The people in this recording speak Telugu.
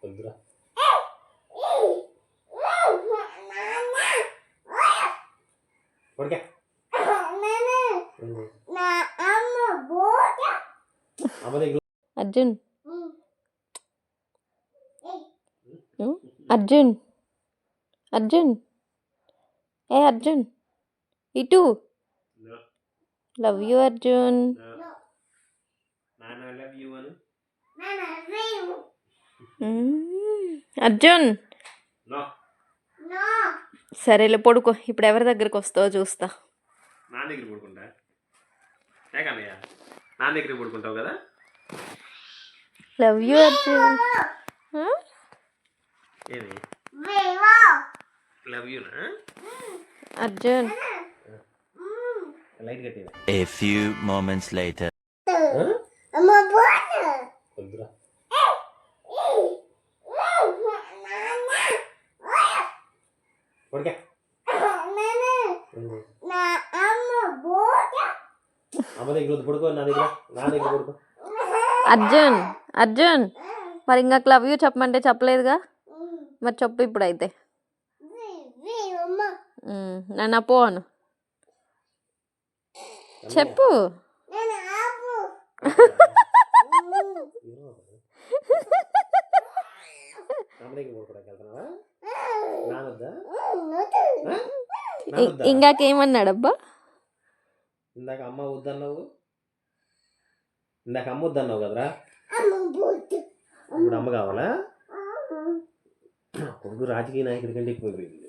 వద్దురా. పడుకో. అమ్మ దగ్గర అర్జున్ అర్జున్ అర్జున్ ఏ అర్జున్ ఇటు లవ్ యూ అర్జున్. నాన్న love you Anu. Arjun no. సరేలే పడుకో. ఇప్పుడు ఎవరి దగ్గరికి వస్తావో చూస్తా. నాన్న దగ్గర పడుకుంటా. కన్నయ్య నాన్న దగ్గర పడుకుంటావు కదా. Love you Arjun. ఏది లవ్ యూ నా అర్జున్ లైట్ కట్టిన. A few moments later. వద్దురా. పడుకో. అమ్మ దగ్గర వద్దు, పడుకో. నా దగ్గర పడుకో. అర్జున్ అర్జున్ మరి ఇంకా లవ్ యూ చెప్పమంటే చెప్పలేదుగా. మరి చెప్పు ఇప్పుడైతే. నన్ను పోను చెప్పు. అమ్మ దగ్గర పడుకోవడానికి వెళ్తున్నావా? నానొద్దా? ఇందాకేమన్నాడబ్బా? ఇందాక అమ్మ వద్దన్నావు. ఇందాక అమ్మ వద్దన్నావు కదరా. ఇప్పుడు అమ్మ కావాలా? కొడుకు రాజకీయ నాయకుడి కంటే ఎక్కువ అయిపోయింది.